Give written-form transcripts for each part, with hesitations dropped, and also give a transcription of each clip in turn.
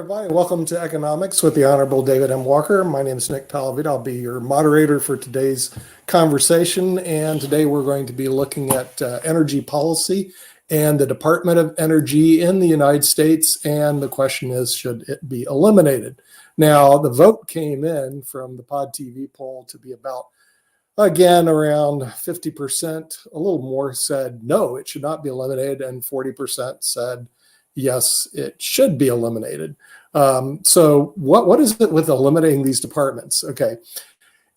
everybody. Welcome to Economics with the Honorable David M. Walker. My name is Nick Talavita. I'll be your moderator for today's conversation. And today we're going to be looking at energy policy and the Department of Energy in the United States. And the question is, should it be eliminated? Now, the vote came in from the Pod TV poll to be about, again, around 50%, a little more said no, it should not be eliminated, and 40% said yes, it should be eliminated. So what is it with eliminating these departments? Okay,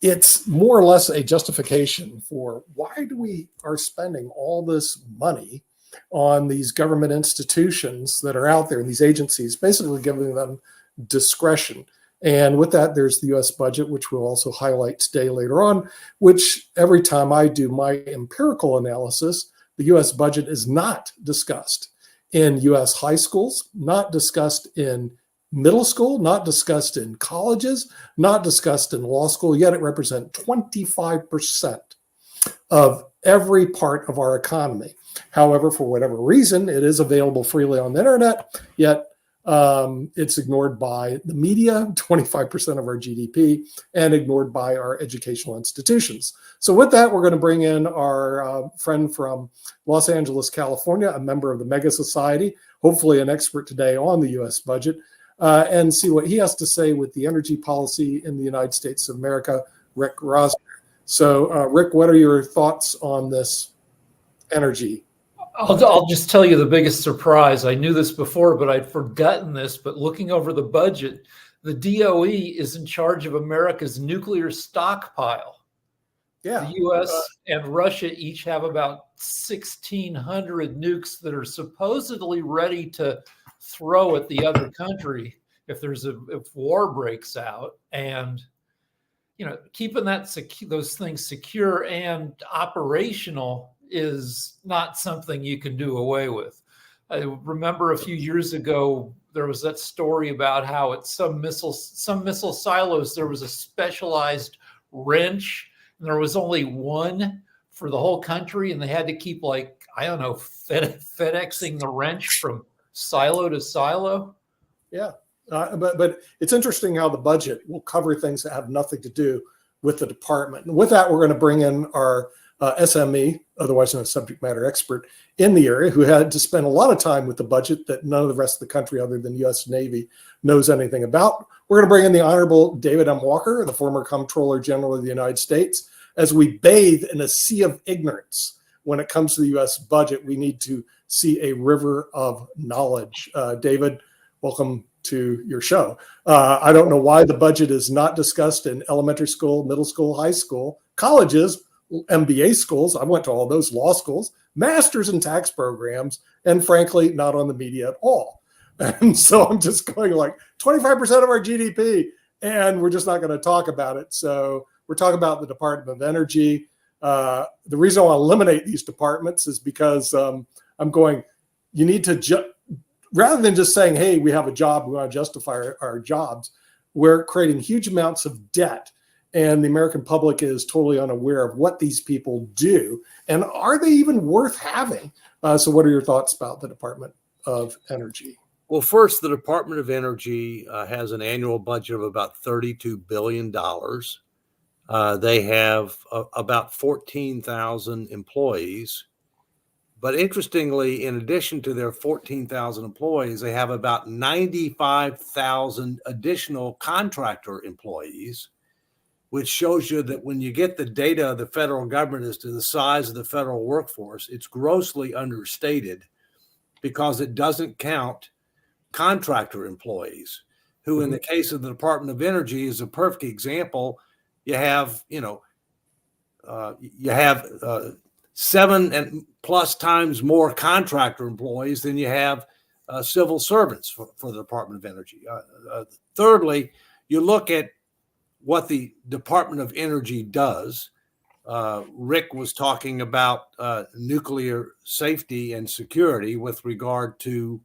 it's more or less a justification for why we are spending all this money on these government institutions that are out there, and these agencies, basically giving them discretion. And with that, there's the U.S. budget, which we'll also highlight today later on, which every time I do my empirical analysis, the U.S. budget is not discussed in U.S. high schools, not discussed in middle school, not discussed in colleges, not discussed in law school, yet it represents 25% of every part of our economy. However, for whatever reason, it is available freely on the internet, yet it's ignored by the media, 25% of our GDP, and ignored by our educational institutions. So with that, we're going to bring in our friend from Los Angeles, California, a member of the Mega Society, hopefully an expert today on the U.S. budget, and see what he has to say with the energy policy in the United States of America, Rick Rosner. So Rick, what are your thoughts on this energy? I'll just tell you the biggest surprise. I knew this before, but I'd forgotten this. But looking over the budget, the DOE is in charge of America's nuclear stockpile. Yeah. The U.S. and Russia each have about 1,600 nukes that are supposedly ready to throw at the other country if war breaks out. And keeping those things secure and operational is not something you can do away with. I remember a few years ago, there was that story about how at some missile silos, there was a specialized wrench, and there was only one for the whole country, and they had to keep FedExing the wrench from silo to silo. Yeah, but it's interesting how the budget will cover things that have nothing to do with the department. And with that, we're going to bring in our SME, otherwise known as subject matter expert in the area, who had to spend a lot of time with the budget that none of the rest of the country other than the U.S. Navy knows anything about. We're going to bring in the Honorable David M. Walker, the former Comptroller General of the United States. As we bathe in a sea of ignorance when it comes to the U.S. budget, we need to see a river of knowledge. David, welcome to your show. I don't know why the budget is not discussed in elementary school, middle school, high school, colleges, MBA schools. I went to all those, law schools, masters in tax programs, and frankly, not on the media at all. And so I'm just going like 25% of our GDP, and we're just not going to talk about it. So we're talking about the Department of Energy. The reason I want to eliminate these departments is because I'm going, you need to, rather than just saying, hey, we have a job, we want to justify our jobs, we're creating huge amounts of debt. And the American public is totally unaware of what these people do. And are they even worth having? So what are your thoughts about the Department of Energy? Well, first, the Department of Energy has an annual budget of about $32 billion. They have about 14,000 employees. But interestingly, in addition to their 14,000 employees, they have about 95,000 additional contractor employees, which shows you that when you get the data of the federal government as to the size of the federal workforce, it's grossly understated because it doesn't count contractor employees, who in the case of the Department of Energy is a perfect example. You have, 7 and plus times more contractor employees than you have civil servants for the Department of Energy. Thirdly, you look at what the Department of Energy does. Rick was talking about nuclear safety and security with regard to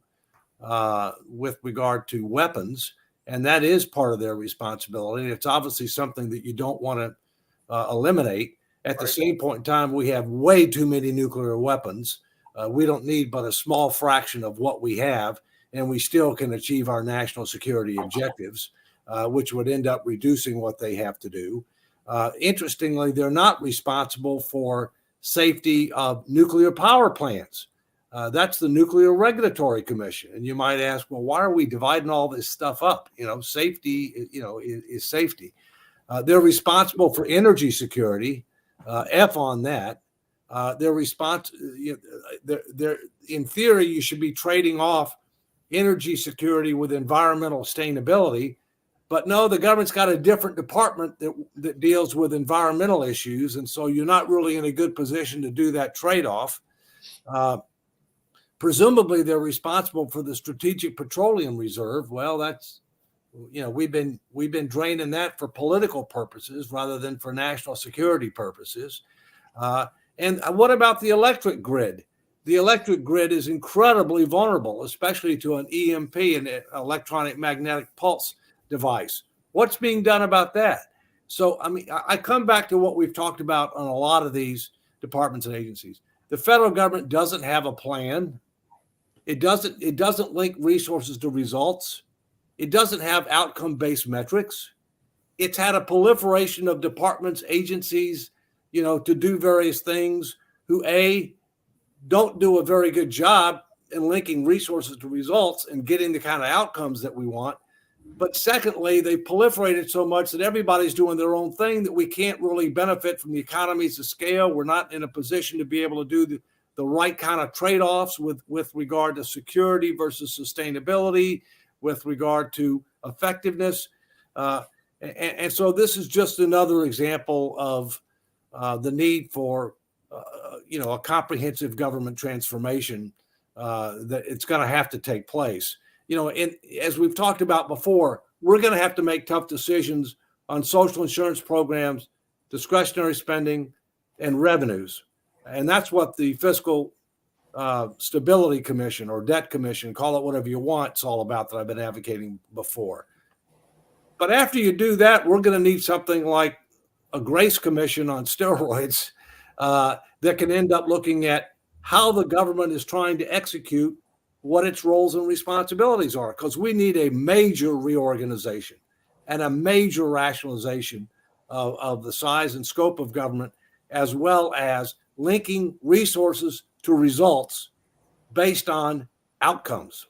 weapons, and that is part of their responsibility. It's obviously something that you don't want to eliminate. At the same point in time, we have way too many nuclear weapons. We don't need but a small fraction of what we have. and we still can achieve our national security objectives, which would end up reducing what they have to do. Interestingly, they're not responsible for safety of nuclear power plants. That's the Nuclear Regulatory Commission. And you might ask, well, why are we dividing all this stuff up? Safety, is safety. They're responsible for energy security. F on that. They're in theory, you should be trading off energy security with environmental sustainability. But no, the government's got a different department that deals with environmental issues. And so you're not really in a good position to do that trade-off. Presumably, they're responsible for the Strategic Petroleum Reserve. Well, that's, we've been draining that for political purposes rather than for national security purposes. And what about the electric grid? The electric grid is incredibly vulnerable, especially to an EMP, an electronic magnetic pulse device. What's being done about that? So, I come back to what we've talked about on a lot of these departments and agencies. The federal government doesn't have a plan. It doesn't link resources to results. It doesn't have outcome-based metrics. It's had a proliferation of departments, agencies, to do various things who, don't do a very good job in linking resources to results and getting the kind of outcomes that we want. But secondly, they proliferated so much that everybody's doing their own thing that we can't really benefit from the economies of scale. We're not in a position to be able to do the right kind of trade-offs with regard to security versus sustainability, with regard to effectiveness. And so this is just another example of the need for, a comprehensive government transformation that it's going to have to take place. And as we've talked about before, we're going to have to make tough decisions on social insurance programs, discretionary spending, and revenues. And that's what the Fiscal Stability Commission or Debt Commission, call it whatever you want, it's all about, that I've been advocating before. But after you do that, we're going to need something like a Grace Commission on steroids that can end up looking at how the government is trying to execute what its roles and responsibilities are, because we need a major reorganization and a major rationalization of the size and scope of government, as well as linking resources to results based on outcomes.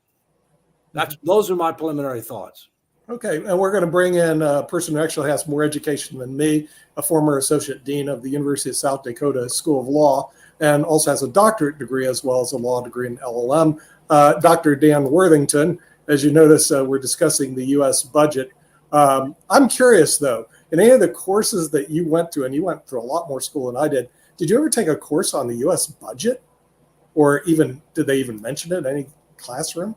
Those are my preliminary thoughts. Okay, and we're going to bring in a person who actually has more education than me, a former associate dean of the University of South Dakota School of Law, and also has a doctorate degree as well as a law degree in LLM. Dr. Dan Worthington. As you notice, we're discussing the U.S. budget. I'm curious, though, in any of the courses that you went to, and you went through a lot more school than I did you ever take a course on the U.S. budget? Or even, did they even mention it in any classroom?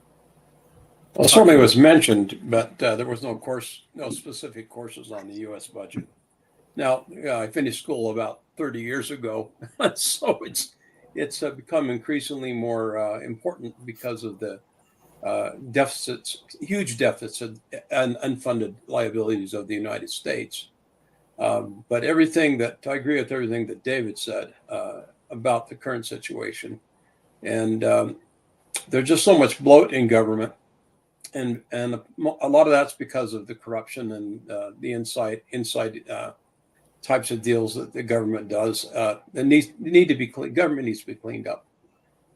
Well, certainly it was mentioned, but there was no specific courses on the U.S. budget. Now, I finished school about 30 years ago, so it's become increasingly more important because of the huge deficits and unfunded liabilities of the United States. But I agree with everything that David said about the current situation. And there's just so much bloat in government. And a lot of that's because of the corruption and the inside types of deals that the government does. Government needs to be cleaned up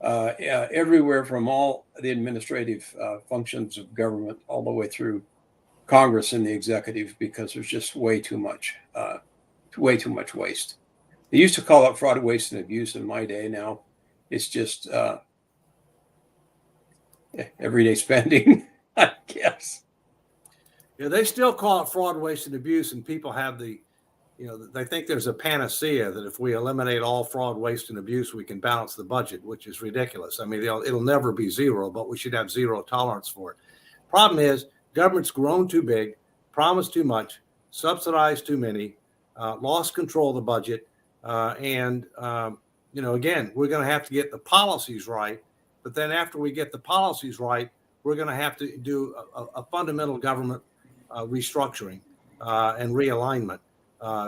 everywhere, from all the administrative functions of government all the way through Congress and the executive, because there's just way too much waste. They used to call it fraud, waste, and abuse in my day. Now it's just everyday spending. I guess. Yeah, they still call it fraud, waste, and abuse, and people have they think there's a panacea that if we eliminate all fraud, waste, and abuse, we can balance the budget, which is ridiculous. It'll never be zero, but we should have zero tolerance for it. Problem is, government's grown too big, promised too much, subsidized too many, lost control of the budget, and again, we're going to have to get the policies right. But then after we get the policies right, we're going to have to do a fundamental government restructuring and realignment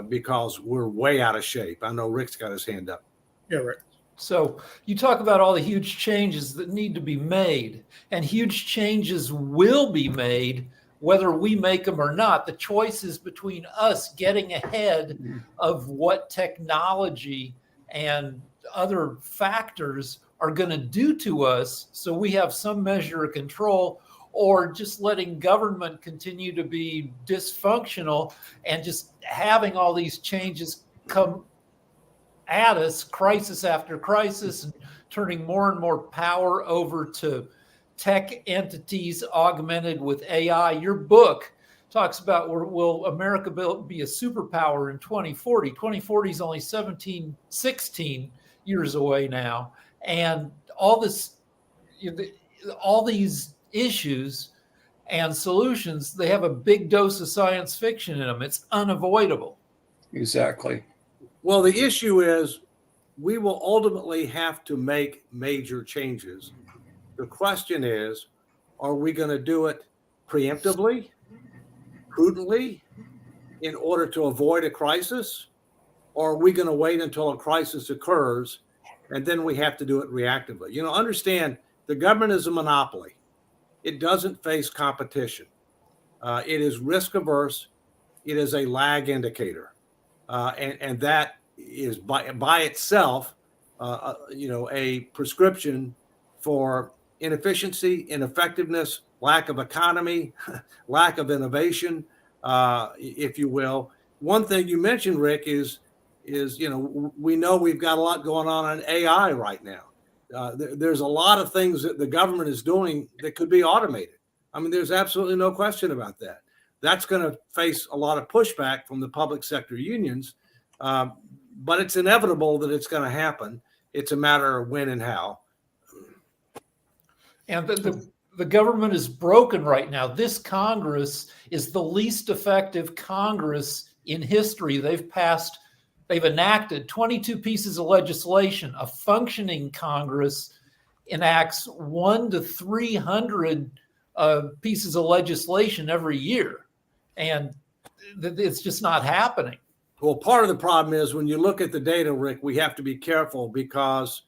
because we're way out of shape. I know Rick's got his hand up. Yeah, Rick. So you talk about all the huge changes that need to be made, and huge changes will be made whether we make them or not. The choice is between us getting ahead of what technology and other factors are going to do to us, so we have some measure of control, or just letting government continue to be dysfunctional and just having all these changes come at us, crisis after crisis, and turning more and more power over to tech entities augmented with AI. Your book talks about, will America be a superpower in 2040? 2040 is only 16 years away now. And all these issues and solutions, they have a big dose of science fiction in them. It's unavoidable. Exactly. Well, the issue is we will ultimately have to make major changes. The question is, are we going to do it preemptively, prudently, in order to avoid a crisis? Or are we going to wait until a crisis occurs and then we have to do it reactively? You know, understand the government is a monopoly. It doesn't face competition. It is risk averse. It is a lag indicator. And that is by itself, a prescription for inefficiency, ineffectiveness, lack of economy, lack of innovation, if you will. One thing you mentioned, Rick, is we know we've got a lot going on in AI right now. There's a lot of things that the government is doing that could be automated. I mean, there's absolutely no question about that. That's going to face a lot of pushback from the public sector unions, but it's inevitable that it's going to happen. It's a matter of when and how. And the government is broken right now. This Congress is the least effective Congress in history. They've enacted 22 pieces of legislation. A functioning Congress enacts 100 to 300 pieces of legislation every year. And it's just not happening. Well, part of the problem is when you look at the data, Rick, we have to be careful because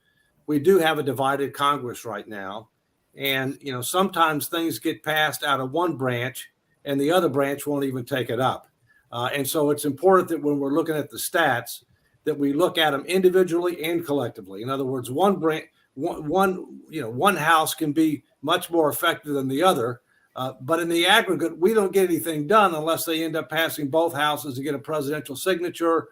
we do have a divided Congress right now. And, sometimes things get passed out of one branch and the other branch won't even take it up. And so it's important that when we're looking at the stats, that we look at them individually and collectively. In other words, one house can be much more effective than the other. But in the aggregate, we don't get anything done unless they end up passing both houses to get a presidential signature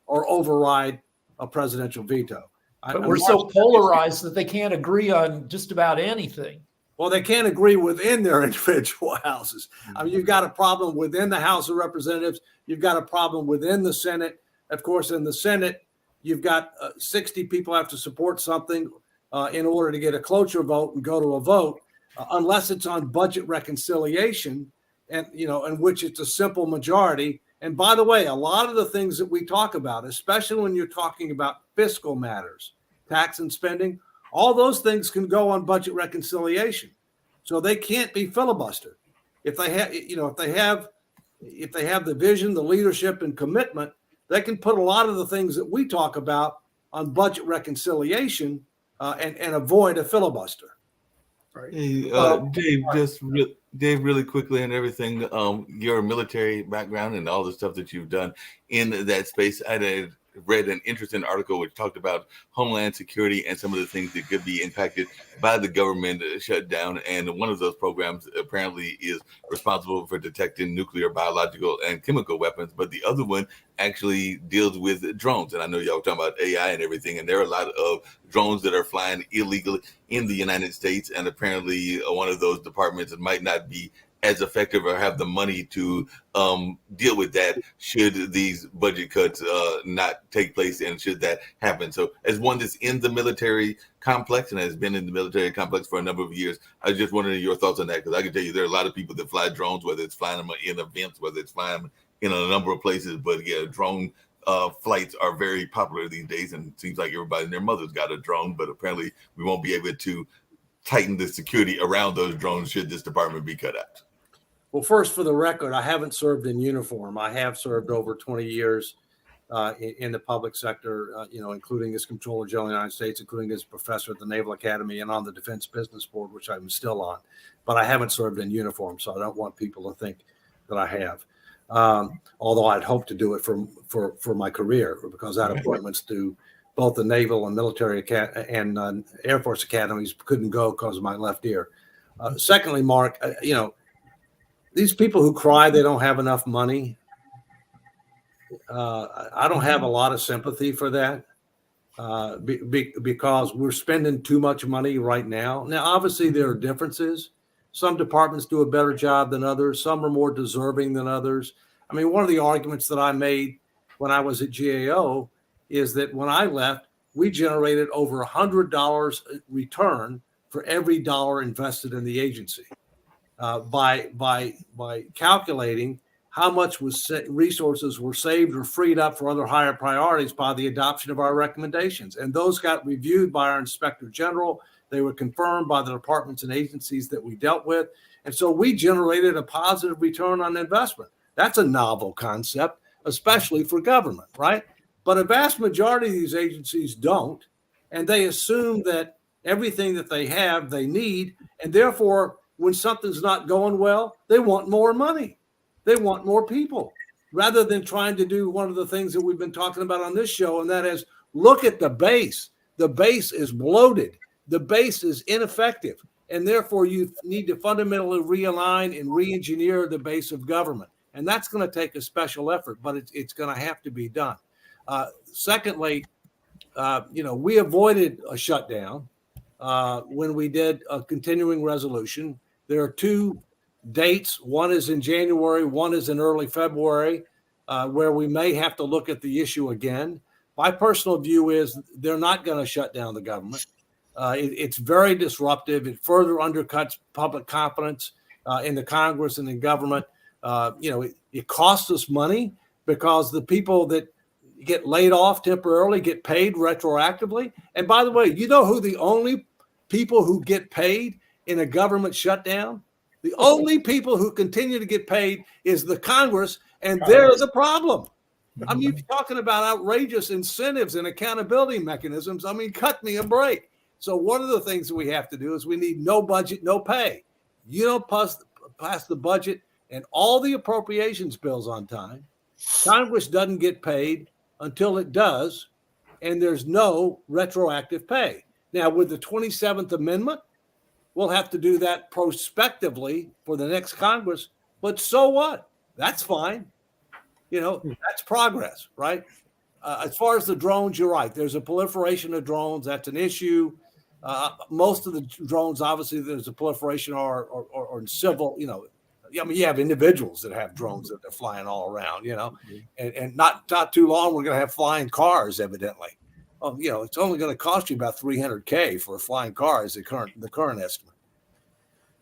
or override a presidential veto. But we're so polarized that they can't agree on just about anything. Well, they can't agree within their individual houses. I mean, you've got a problem within the House of Representatives. You've got a problem within the Senate. Of course, in the Senate, you've got 60 people have to support something in order to get a cloture vote and go to a vote. Unless it's on budget reconciliation and, in which it's a simple majority. And by the way, a lot of the things that we talk about, especially when you're talking about fiscal matters, tax and spending, all those things can go on budget reconciliation. So they can't be filibustered. If they have, if they have the vision, the leadership and commitment, they can put a lot of the things that we talk about on budget reconciliation and avoid a filibuster. Right. Hey, Dave, really quickly and everything, your military background and all the stuff that you've done in that space. I had read an interesting article which talked about Homeland Security and some of the things that could be impacted by the government shutdown. And one of those programs apparently is responsible for detecting nuclear, biological, and chemical weapons. But the other one actually deals with drones. And I know y'all were talking about AI and everything. And there are a lot of drones that are flying illegally in the United States. And apparently one of those departments that might not be as effective or have the money to deal with that should these budget cuts not take place and should that happen. So as one that's in the military complex and has been in the military complex for a number of years, I was just wondering your thoughts on that, because I can tell you there are a lot of people that fly drones, whether it's flying them in events, whether it's flying them in a number of places. But yeah, drone flights are very popular these days, and it seems like everybody and their mother's got a drone, but apparently we won't be able to tighten the security around those drones should this department be cut out. Well, first, for the record, I haven't served in uniform. I have served over 20 years in the public sector, including as Comptroller General of the United States, including as professor at the Naval Academy and on the Defense Business Board, which I'm still on. But I haven't served in uniform, so I don't want people to think that I have. Although I'd hope to do it for my career, because that appointments to both the Naval and Military and Air Force academies couldn't go because of my left ear. Secondly, Mark, these people who cry they don't have enough money, I don't have a lot of sympathy for that because we're spending too much money right now. Now, obviously, there are differences. Some departments do a better job than others. Some are more deserving than others. I mean, one of the arguments that I made when I was at GAO is that when I left, we generated over $100 return for every dollar invested in the agency by calculating how much resources were saved or freed up for other higher priorities by the adoption of our recommendations. And those got reviewed by our Inspector General. They were confirmed by the departments and agencies that we dealt with. And so we generated a positive return on investment. That's a novel concept, especially for government, right? But a vast majority of these agencies don't. And they assume that everything that they have, they need. And therefore, when something's not going well, they want more money. They want more people, rather than trying to do one of the things that we've been talking about on this show, and that is look at the base. The base is bloated. The base is ineffective, and therefore you need to fundamentally realign and re-engineer the base of government, and that's going to take a special effort, but it's going to have to be done. Secondly, we avoided a shutdown when we did a continuing resolution. There are two dates. One is in January, one is in early February, where we may have to look at the issue again. My personal view is they're not going to shut down the government. It's very disruptive. It further undercuts public confidence in the Congress and in government. It costs us money because the people that get laid off temporarily get paid retroactively. And by the way, you know who the only people who get paid in a government shutdown? The only people who continue to get paid is the Congress, and they're the problem. I mean, you're talking about outrageous incentives and accountability mechanisms. I mean, cut me a break. So one of the things that we have to do is we need no budget, no pay. You don't pass the budget and all the appropriations bills on time. Congress doesn't get paid until it does, and there's no retroactive pay. Now, with the 27th Amendment, we'll have to do that prospectively for the next Congress, but so what? That's fine. That's progress, right? As far as the drones, you're right. There's a proliferation of drones. That's an issue. Most of the drones, obviously, there's a proliferation or civil, you have individuals that have drones that they're flying all around, and not too long, we're going to have flying cars, evidently. Oh, it's only going to cost you about $300K for a flying car is the current estimate.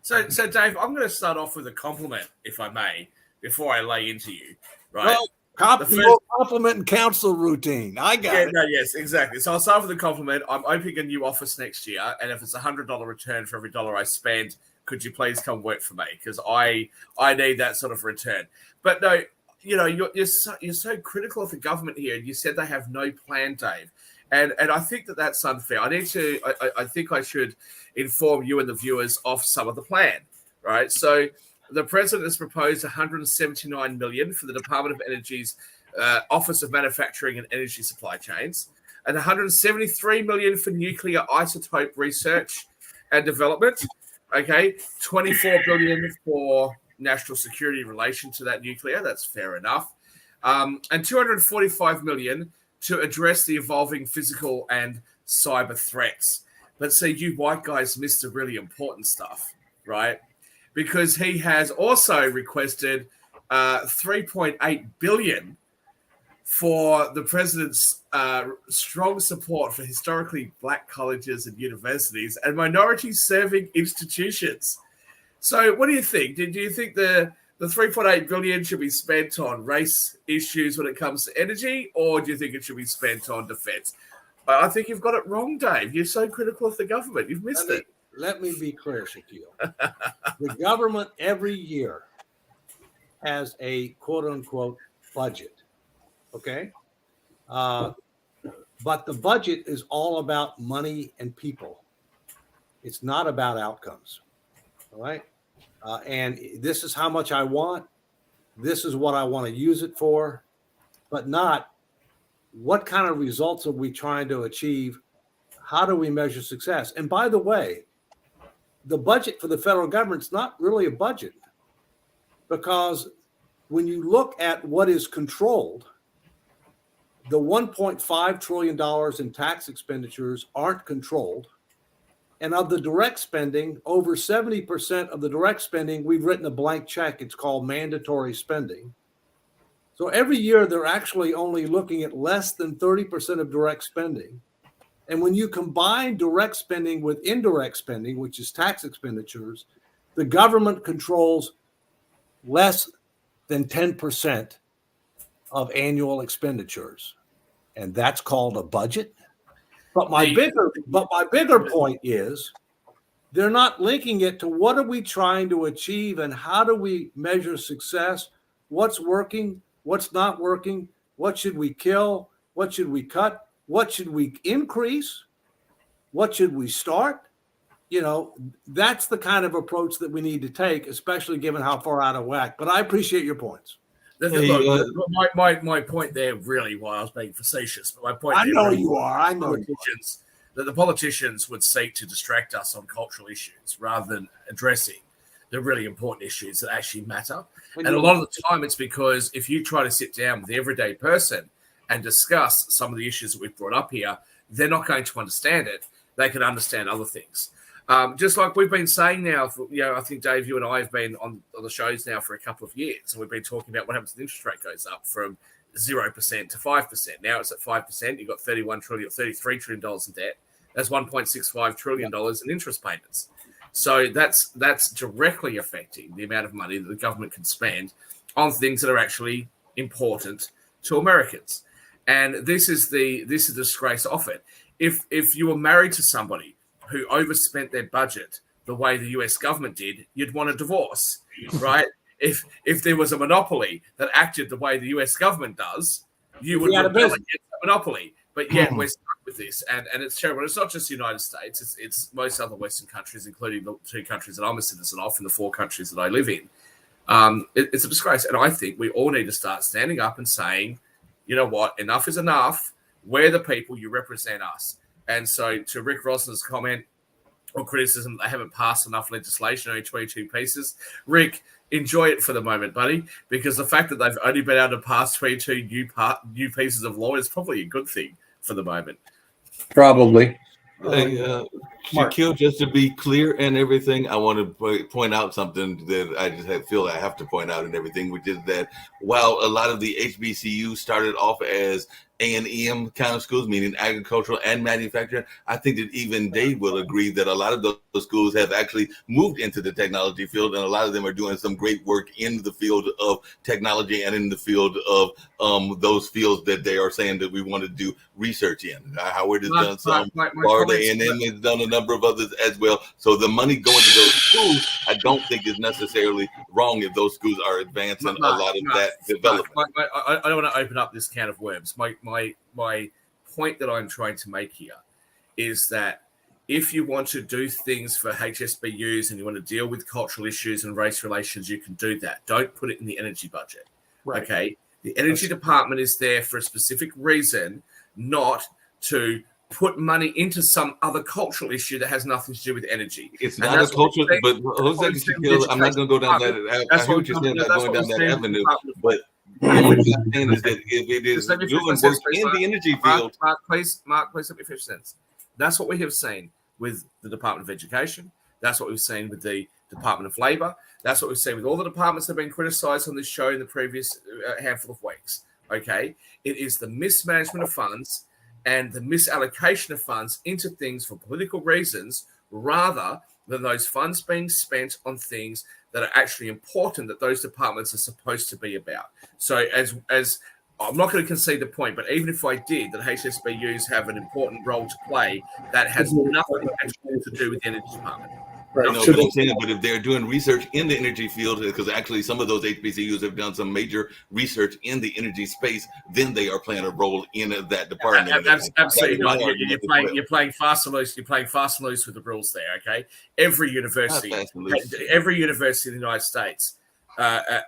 So Dave, I'm going to start off with a compliment, if I may, before I lay into you. Right? Well, compliment and council routine. I got it. No, yes, exactly. So I'll start with a compliment. I'm opening a new office next year, and if it's $100 return for every dollar I spend, could you please come work for me? Because I need that sort of return. But no, you're so critical of the government here, and you said they have no plan, Dave. And I think that's unfair. I think I should inform you and the viewers of some of the plan, right? So the president has proposed $179 million for the Department of Energy's Office of Manufacturing and Energy Supply Chains, and $173 million for nuclear isotope research and development. Okay, $24 billion for national security in relation to that nuclear. That's fair enough. And $245 million to address the evolving physical and cyber threats. But see, you white guys missed the really important stuff, right? Because he has also requested $3.8 billion for the president's strong support for historically black colleges and universities and minority-serving institutions. So what do you think? Do you think the $3.8 billion should be spent on race issues when it comes to energy, or do you think it should be spent on defense? I think you've got it wrong, Dave. You're so critical of the government. You've missed it. Let me be clear, Shaquille. The government every year has a quote-unquote budget, okay? But the budget is all about money and people. It's not about outcomes. All right. And this is how much I want. This is what I want to use it for, but not what kind of results are we trying to achieve? How do we measure success? And by the way, the budget for the federal government's not really a budget, because when you look at what is controlled, the $1.5 trillion in tax expenditures aren't controlled. And of the direct spending, over 70% of the direct spending, we've written a blank check. It's called mandatory spending. So every year, they're actually only looking at less than 30% of direct spending. And when you combine direct spending with indirect spending, which is tax expenditures, the government controls less than 10% of annual expenditures. And that's called a budget. But my bigger point is they're not linking it to what are we trying to achieve and how do we measure success? What's working? What's not working? What should we kill? What should we cut? What should we increase? What should we start? You know, that's the kind of approach that we need to take, especially given how far out of whack. But I appreciate your points. My point there, really, while I was being facetious, but my point I there know really you are. I know that the politicians would seek to distract us on cultural issues rather than addressing the really important issues that actually matter. And a lot of the time, it's because if you try to sit down with the everyday person and discuss some of the issues that we've brought up here, they're not going to understand it. They can understand other things. Just like we've been saying now, I think, Dave, you and I have been on the shows now for a couple of years, and we've been talking about what happens when the interest rate goes up from 0% to 5%. Now it's at 5%. You've got $33 trillion in debt. That's $1.65 trillion in interest payments. So that's directly affecting the amount of money that the government can spend on things that are actually important to Americans. And this is the disgrace of it. If you were married to somebody who overspent their budget the way the US government did, you'd want a divorce, right? If there was a monopoly that acted the way the US government does, you would rebel against the monopoly. But yet we're stuck with this, and it's terrible. It's not just the United States; it's most other Western countries, including the 2 countries that I'm a citizen of, and the 4 countries that I live in. It's a disgrace, and I think we all need to start standing up and saying, you know what, enough is enough. We're the people, you represent us. And so to Rick Rosner's comment or criticism, they haven't passed enough legislation, only 22 pieces. Rick, enjoy it for the moment, buddy, because the fact that they've only been able to pass 22 new pieces of law is probably a good thing for the moment. Probably. Shaquille, just to be clear and everything, I want to point out something that I just feel I have to point out and everything, which is that while a lot of the HBCUs started off as A&M kind of schools, meaning agricultural and manufacturing, I think that even Dave will agree that a lot of those schools have actually moved into the technology field, and a lot of them are doing some great work in the field of technology and in the field of those fields that they are saying that we want to do research in. Howard has done some, Florida A&M has done a number of others as well. So the money going to those schools, I don't think is necessarily wrong if those schools are advancing a lot of that development. I don't want to open up this can of worms. My point that I'm trying to make here is that if you want to do things for HSBUs and you want to deal with cultural issues and race relations, you can do that. Don't put it in the energy budget. Right. Okay. The energy department is there for a specific reason, not to put money into some other cultural issue that has nothing to do with energy. It's not a cultural, but I'm not going to go down that. I hear what you're saying about going down that avenue, but what I'm saying is that if it is doing work in the energy field, Mark, please let me finish this. That's what we have seen with the Department of Education. That's what we've seen with the Department of Labor. That's what we've seen with all the departments that have been criticized on this show in the previous handful of weeks. Okay, it is the mismanagement of funds and the misallocation of funds into things for political reasons rather than those funds being spent on things that are actually important that those departments are supposed to be about. So as I'm not going to concede the point, but even if I did, that HSBUs have an important role to play, that has nothing actually to do with the energy department. I know, Should but I'm they- saying, but if they're doing research in the energy field, because actually some of those HBCUs have done some major research in the energy space, then they are playing a role in that department. Absolutely not. That is my argument as well. You're playing fast and loose. You're playing fast and loose with the rules there. Okay, every university Not fast and loose. in the United States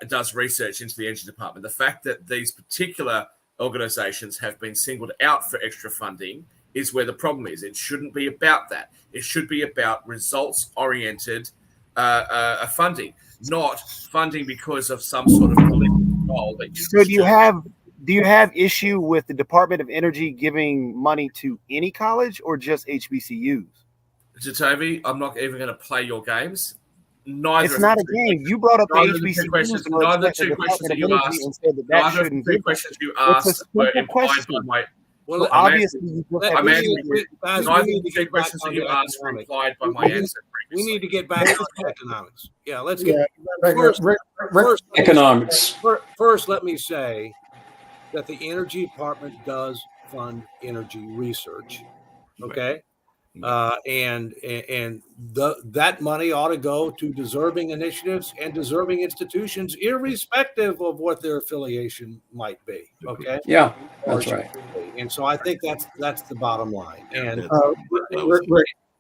does research into the energy department. The fact that these particular organizations have been singled out for extra funding is where the problem is. It shouldn't be about that. It should be about results-oriented funding, not funding because of some sort of political goal. So do you have issue with the Department of Energy giving money to any college or just HBCUs? Jatovi, I'm not even going to play your games. Neither. It's not a game. You brought up the Neither of the HBCUs. two questions. Neither of the two questions that you asked. And said that Neither of shouldn't the two be. questions you It's a asked were simple implied question. by my. Well, So obviously, you just let- have I'm issues asking with- you. guys, Neither we of need the to two get questions back that you onto asked were economics. implied by my We need- answer. We need to get back to economics. Yeah, let's Yeah, get first. First, Economics. First, let me say that the Energy Department does fund energy research. Okay, that money ought to go to deserving initiatives and deserving institutions, irrespective of what their affiliation might be. Okay, Yeah, that's right. and so I think that's the bottom line. And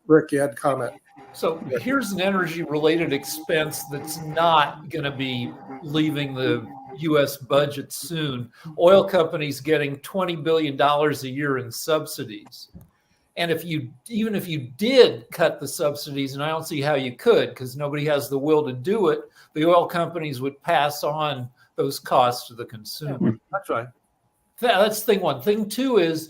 Rick, you had a comment. So here's an energy-related expense that's not going to be leaving the U.S. budget soon. Oil companies getting $20 billion a year in subsidies. And even if you did cut the subsidies, and I don't see how you could because nobody has the will to do it, the oil companies would pass on those costs to the consumer. that's right. That's thing one. Thing two is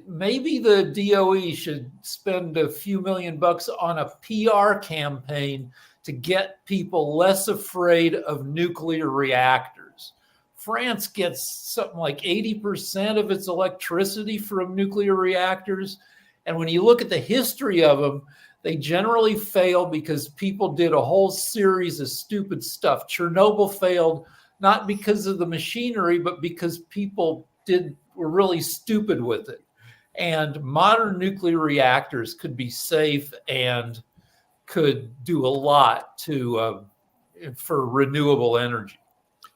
maybe the DOE should spend a few $1,000,000 on a PR campaign to get people less afraid of nuclear reactors. France gets something like 80% of its electricity from nuclear reactors. And when you look at the history of them, they generally fail because people did a whole series of stupid stuff. Chernobyl failed not because of the machinery, but because people were really stupid with it. And modern nuclear reactors could be safe and could do a lot for renewable energy.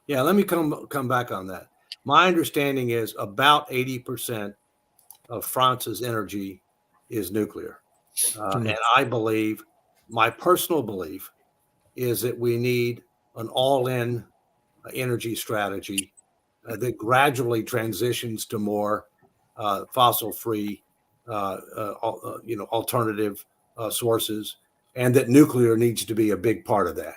Yeah, let me come back on that. My understanding is about 80% of France's energy is nuclear. And I believe, my personal belief is that we need an all-in energy strategy that gradually transitions to more fossil-free, alternative sources, and that nuclear needs to be a big part of that.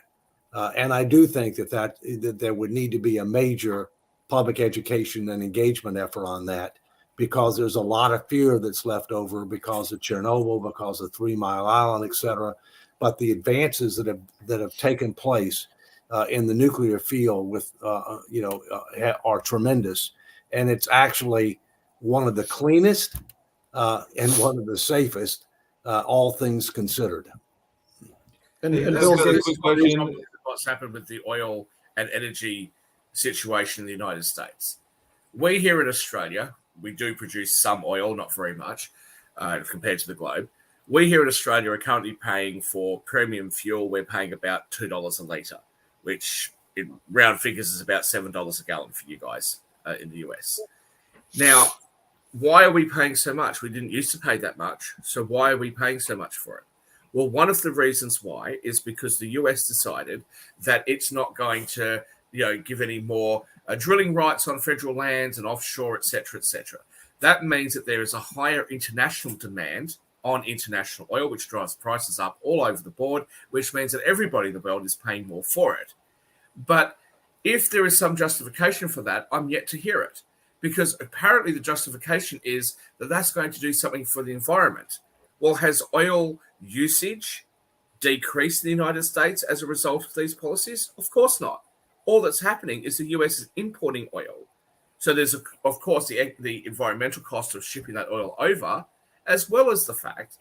And I do think that there would need to be a major public education and engagement effort on that, because there's a lot of fear that's left over because of Chernobyl, because of 3 Mile Island, et cetera. But the advances that have taken place in the nuclear field are tremendous, and it's actually one of the cleanest and one of the safest, all things considered. And That's Bill, got a Gates- quick question on what's happened with the oil and energy situation in the United States. We here in Australia, we do produce some oil, not very much compared to the globe. We here in Australia are currently paying for premium fuel. We're paying about $2 a litre, which in round figures is about $7 a gallon for you guys in the US. Now, why are we paying so much? We didn't used to pay that much. So why are we paying so much for it? Well, one of the reasons why is because the US decided that it's not going to, give any more drilling rights on federal lands and offshore, et cetera, et cetera. That means that there is a higher international demand on international oil, which drives prices up all over the board, which means that everybody in the world is paying more for it. But if there is some justification for that, I'm yet to hear it, because apparently the justification is that that's going to do something for the environment. Well, has oil usage decreased in the United States as a result of these policies? Of course not. All that's happening is the US is importing oil. So there's, of course, the environmental cost of shipping that oil over, as well as the fact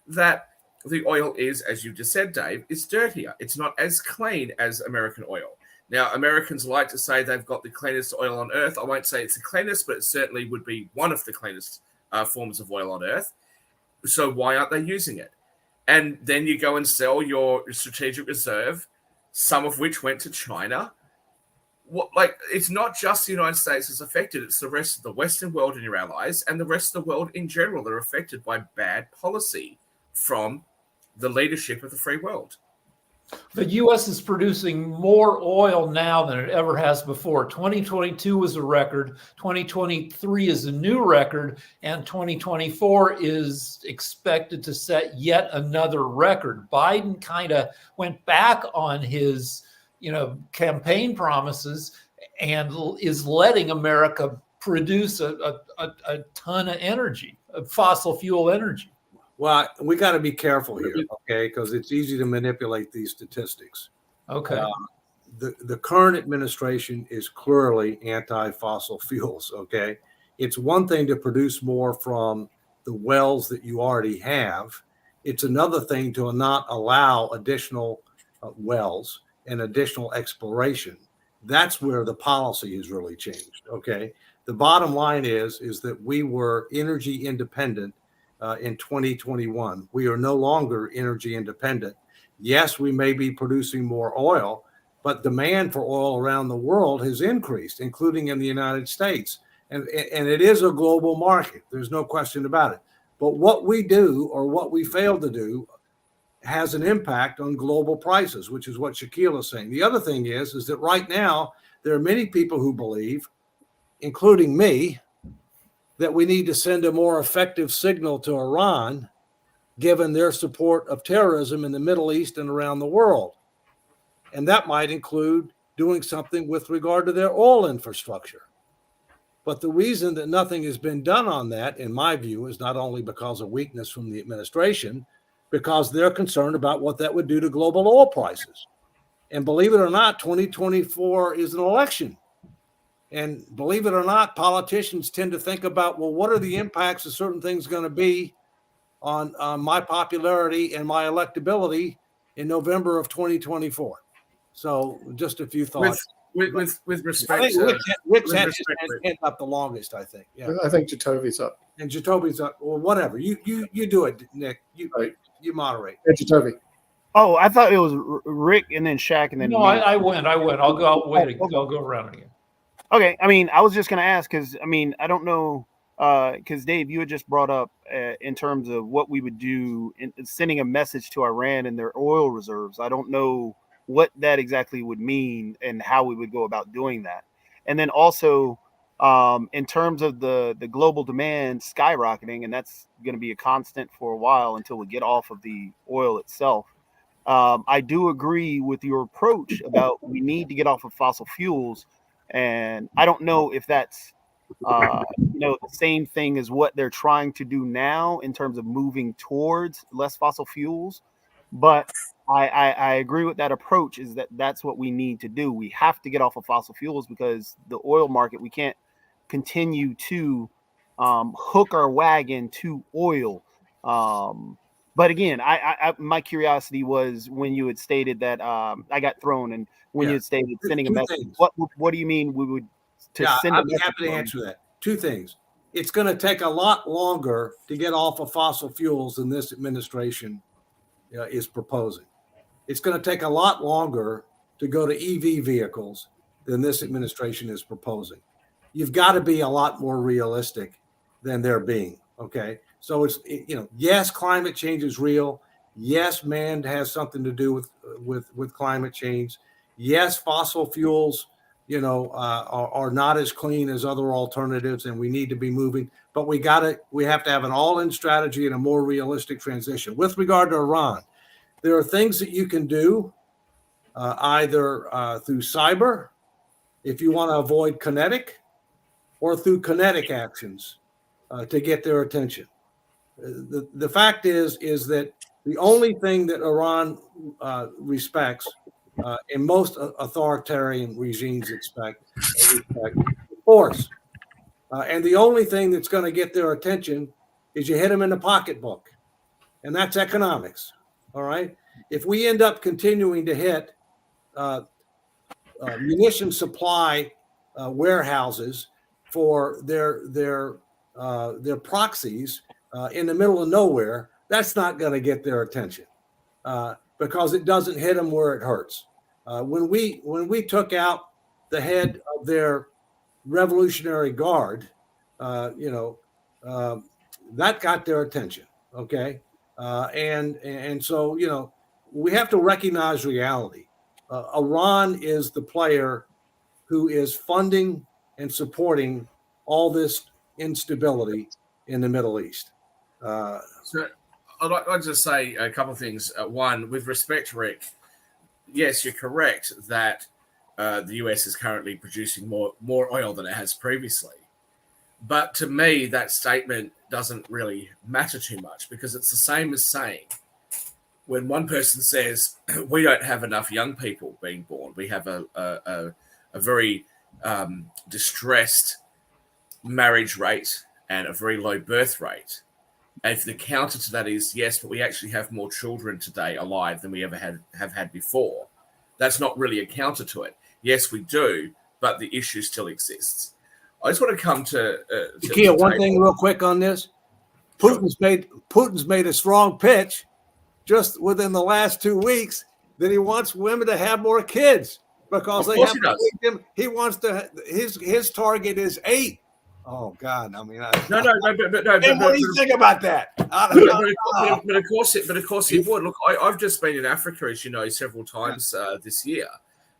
that the oil is, as you just said, Dave, it's dirtier. It's not as clean as American oil. Now, Americans like to say they've got the cleanest oil on earth. I won't say it's the cleanest, but it certainly would be one of the cleanest forms of oil on earth. So why aren't they using it? and then you go and sell your strategic reserve, some of which went to China. It's not just the United States that's affected, it's the rest of the Western world and your allies and the rest of the world in general that are affected by bad policy from the leadership of the free world. The U.S. is producing more oil now than it ever has before. 2022 was a record. 2023 is a new record. And 2024 is expected to set yet another record. Biden kind of went back on his, campaign promises and is letting America produce a ton of energy, fossil fuel energy. Well, we got to be careful here, okay? Because it's easy to manipulate these statistics. Okay. The current administration is clearly anti-fossil fuels, okay? It's one thing to produce more from the wells that you already have. It's another thing to not allow additional wells and additional exploration. That's where the policy has really changed, okay? The bottom line is that we were energy independent in 2021. We are no longer energy independent. Yes, we may be producing more oil, but demand for oil around the world has increased, including in the United States. And it is a global market. There's no question about it. But what we do or what we fail to do has an impact on global prices, which is what Shaquille is saying. The other thing is that right now, there are many people who believe, including me, that we need to send a more effective signal to Iran, given their support of terrorism in the Middle East and around the world. And that might include doing something with regard to their oil infrastructure. But the reason that nothing has been done on that, in my view, is not only because of weakness from the administration, because they're concerned about what that would do to global oil prices. And believe it or not, 2024 is an election. And believe it or not, politicians tend to think about, well, what are the impacts of certain things going to be on my popularity and my electability in November of 2024? So just a few thoughts. With respect, I think Rick's hand respect, up the longest, I think. Yeah. I think Jatovi's up. And Jacoby's up. Well, whatever. You do it, Nick. Right. You moderate. Hey, Jatovi. Oh, I thought it was Rick and then Shaq and then No, me. I went. I'll go around again. Okay, I was just going to ask because, I don't know, because Dave, you had just brought up in terms of what we would do in sending a message to Iran and their oil reserves. I don't know what that exactly would mean and how we would go about doing that. And then also in terms of the global demand skyrocketing, and that's going to be a constant for a while until we get off of the oil itself. I do agree with your approach about we need to get off of fossil fuels. And I don't know if that's, the same thing as what they're trying to do now in terms of moving towards less fossil fuels. But I agree with that approach is that's what we need to do. We have to get off of fossil fuels because the oil market, we can't continue to hook our wagon to oil. But again, I my curiosity was when you had stated that I got thrown and when you had stated sending a message. What do you mean we would send I'd be happy to answer that. Two things. It's going to take a lot longer to get off of fossil fuels than this administration is proposing. It's going to take a lot longer to go to EV vehicles than this administration is proposing. You've got to be a lot more realistic than they're being. Okay. So it's, yes, climate change is real. Yes, man has something to do with climate change. Yes, fossil fuels, are not as clean as other alternatives, and we need to be moving. But we have to have an all-in strategy and a more realistic transition. With regard to Iran, there are things that you can do either through cyber, if you want to avoid kinetic, or through kinetic actions to get their attention. The fact is that the only thing that Iran respects, and most authoritarian regimes expect force. And the only thing that's going to get their attention is you hit them in the pocketbook, and that's economics. All right. If we end up continuing to hit munition supply warehouses for their proxies in the middle of nowhere, that's not going to get their attention because it doesn't hit them where it hurts. When we took out the head of their Revolutionary Guard, that got their attention. Okay, and so we have to recognize reality. Iran is the player who is funding and supporting all this instability in the Middle East. So I'd like to say a couple of things. One, with respect, Rick, yes, you're correct that the US is currently producing more oil than it has previously. But to me, that statement doesn't really matter too much because it's the same as saying when one person says we don't have enough young people being born, we have a very distressed marriage rate and a very low birth rate. And if the counter to that is yes, but we actually have more children today alive than we ever have had before, that's not really a counter to it. Yes, we do, but the issue still exists. I just want to come to Ikea, one thing real quick on this. Putin's made a strong pitch just within the last 2 weeks that he wants women to have more kids because they have to feed them. He wants to. His target is 8. Oh God! I mean, no. And what do you think about that? But of course, he would. Look, I've just been in Africa, as you know, several times this year.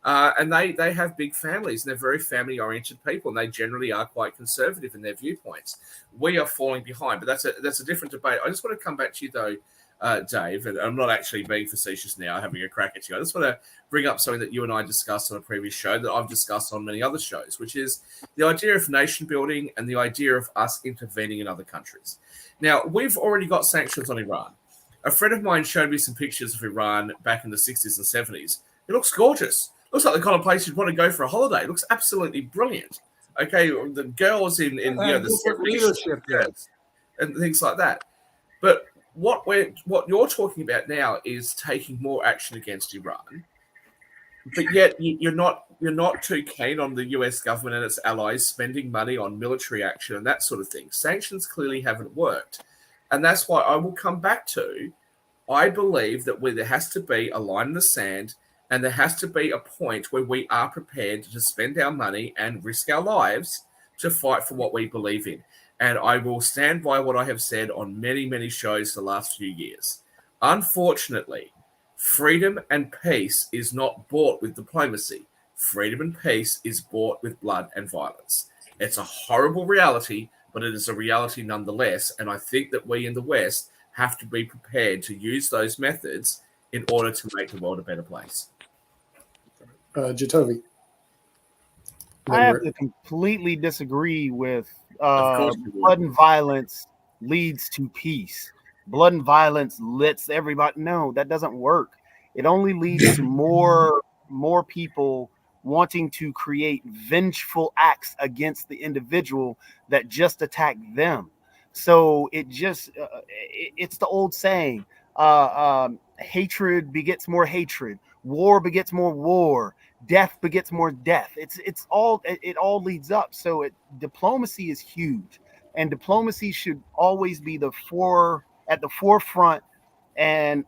And they have big families and they're very family-oriented people, and they generally are quite conservative in their viewpoints. We are falling behind, but that's a different debate. I just want to come back to you though, Dave, and I'm not actually being facetious now, having a crack at you. I just want to bring up something that you and I discussed on a previous show that I've discussed on many other shows, which is the idea of nation building and the idea of us intervening in other countries. Now, we've already got sanctions on Iran. A friend of mine showed me some pictures of Iran back in the 60s and 70s. It looks gorgeous. Looks like the kind of place you'd want to go for a holiday. It looks absolutely brilliant. Okay, the girls in the 70s and things like that. But what you're talking about now is taking more action against Iran, but yet you're not too keen on the US government and its allies spending money on military action and that sort of thing. Sanctions clearly haven't worked, and that's why I will come back to. I believe that there has to be a line in the sand. And there has to be a point where we are prepared to spend our money and risk our lives to fight for what we believe in. And I will stand by what I have said on many, many shows the last few years. Unfortunately, freedom and peace is not bought with diplomacy. Freedom and peace is bought with blood and violence. It's a horrible reality, but it is a reality nonetheless. And I think that we in the West have to be prepared to use those methods in order to make the world a better place. Jatovi. I have to completely disagree with blood and violence leads to peace. Blood and violence lets everybody know that doesn't work. It only leads to more people wanting to create vengeful acts against the individual that just attacked them. So it's the old saying, hatred begets more hatred, war begets more war, death begets more death. It all leads up. So diplomacy is huge, and diplomacy should always be at the forefront. And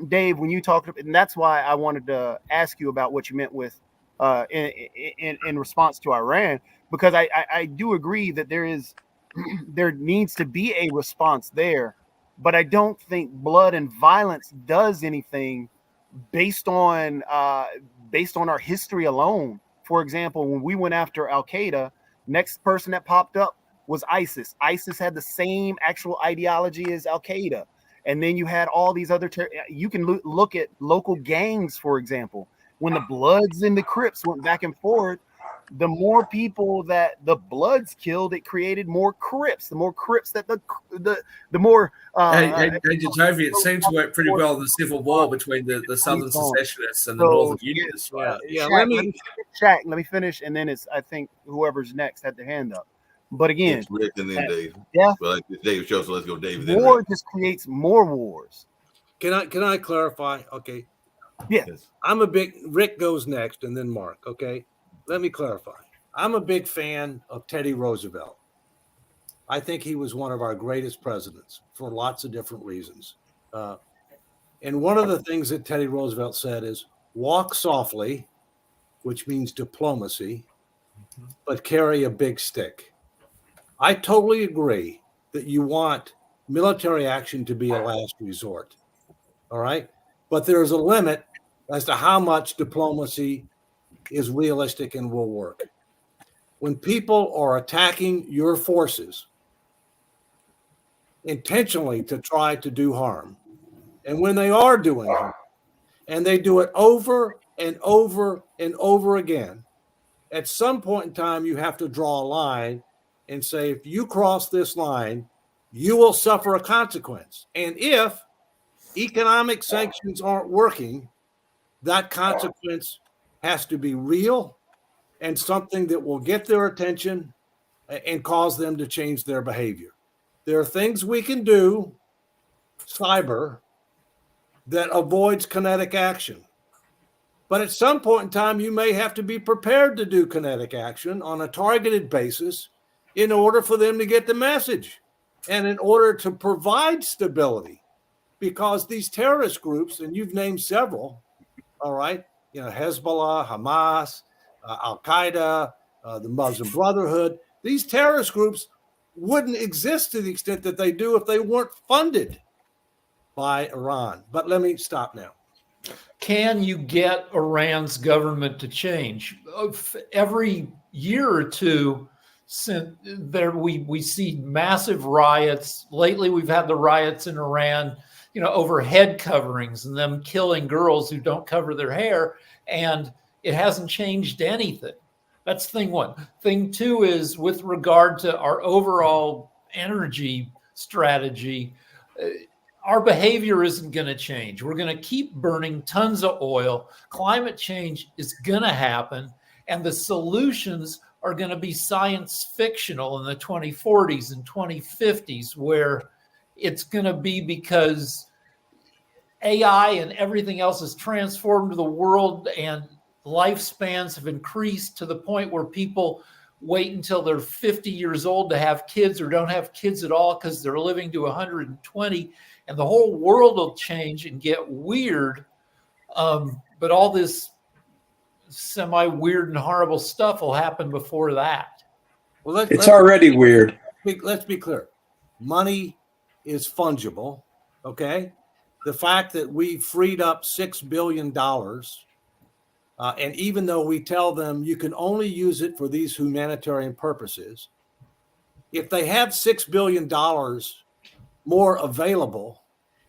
Dave, when you talked, and that's why I wanted to ask you about what you meant with in response to Iran, because I do agree that there needs to be a response there, but I don't think blood and violence does anything based on our history alone. For example, when we went after Al-Qaeda, next person that popped up was ISIS. ISIS had the same actual ideology as Al-Qaeda. And then you had all these other you can look at local gangs, for example. When the Bloods and the Crips went back and forth, the more people that the Bloods killed, it created more Crips. The more Crips that the more. Jatovi, it seemed to work pretty well in the Civil War between the Southern secessionists and the Northern Unionists. Right? Yeah. Let me finish, and then I think whoever's next had their hand up. But again, it's Rick and then Dave. Yeah, well, Dave show, so let's go Dave. War just creates more wars. Can I clarify? Okay. Yes. Rick goes next and then Mark. Okay. Let me clarify. I'm a big fan of Teddy Roosevelt. I think he was one of our greatest presidents for lots of different reasons. And one of the things that Teddy Roosevelt said is walk softly, which means diplomacy, but carry a big stick. I totally agree that you want military action to be a last resort. All right. But there's a limit as to how much diplomacy is realistic and will work. When people are attacking your forces intentionally to try to do harm, and when they are doing harm, and they do it over and over and over again, at some point in time, you have to draw a line and say, if you cross this line, you will suffer a consequence. And if economic sanctions aren't working, that consequence has to be real and something that will get their attention and cause them to change their behavior. There are things we can do, cyber, that avoids kinetic action. But at some point in time, you may have to be prepared to do kinetic action on a targeted basis in order for them to get the message and in order to provide stability. Because these terrorist groups, and you've named several, all right, Hezbollah, Hamas, Al-Qaeda, the Muslim Brotherhood, these terrorist groups wouldn't exist to the extent that they do if they weren't funded by Iran. But let me stop now. Can you get Iran's government to change? Every year or two, since we see massive riots. Lately, we've had the riots in Iran, over head coverings and them killing girls who don't cover their hair, and it hasn't changed anything. That's thing one. Thing two is with regard to our overall energy strategy. Our behavior isn't going to change. We're going to keep burning tons of oil. Climate change is going to happen, and the solutions are going to be science fictional in the 2040s and 2050s, where it's going to be because AI and everything else has transformed the world, and lifespans have increased to the point where people wait until they're 50 years old to have kids or don't have kids at all because they're living to 120, and the whole world will change and get weird. But all this semi-weird and horrible stuff will happen before that. Well, it's already weird. Let's be clear. Money is fungible, okay? The fact that we freed up $6 billion, and even though we tell them you can only use it for these humanitarian purposes, if they have $6 billion more available,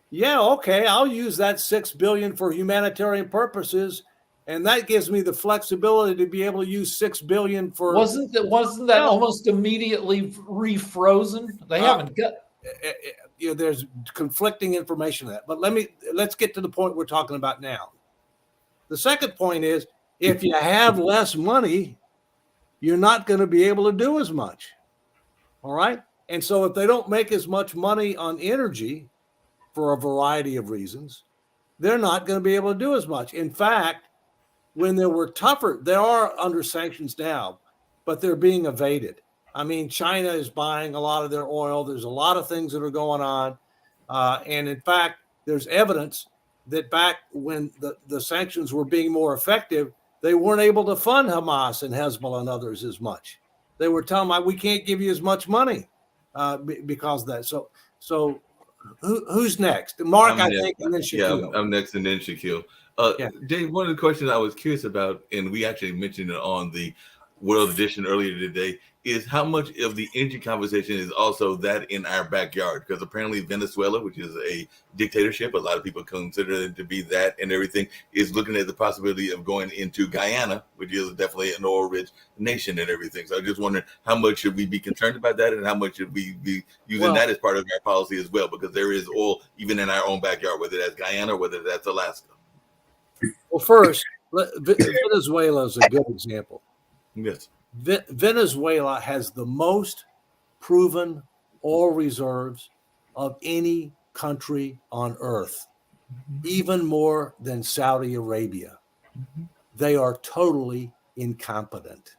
yeah, okay, I'll use that $6 billion for humanitarian purposes, and that gives me the flexibility to be able to use $6 billion for. Wasn't that almost immediately refrozen? They haven't got. There's conflicting information on that, but let's get to the point we're talking about now. The second point is, if you have less money, you're not going to be able to do as much. All right. And so if they don't make as much money on energy for a variety of reasons, they're not going to be able to do as much. In fact, when there are under sanctions now, but they're being evaded. I mean, China is buying a lot of their oil. There's a lot of things that are going on. And in fact, there's evidence that back when the sanctions were being more effective, they weren't able to fund Hamas and Hezbollah and others as much. They were telling them, we can't give you as much money because of that. So who's next? Mark, I think, and then Shaquille. Yeah, I'm next, and then Shaquille. Dave, one of the questions I was curious about, and we actually mentioned it on the World Edition earlier today, is how much of the energy conversation is also that in our backyard? Because apparently Venezuela, which is a dictatorship, a lot of people consider it to be that and everything, is looking at the possibility of going into Guyana, which is definitely an oil-rich nation and everything. So I just wondering, how much should we be concerned about that, and how much should we be using that as part of our policy as well? Because there is oil even in our own backyard, whether that's Guyana or whether that's Alaska. Well, first, Venezuela is a good example. Yes. Venezuela has the most proven oil reserves of any country on earth, even more than Saudi Arabia. They are totally incompetent,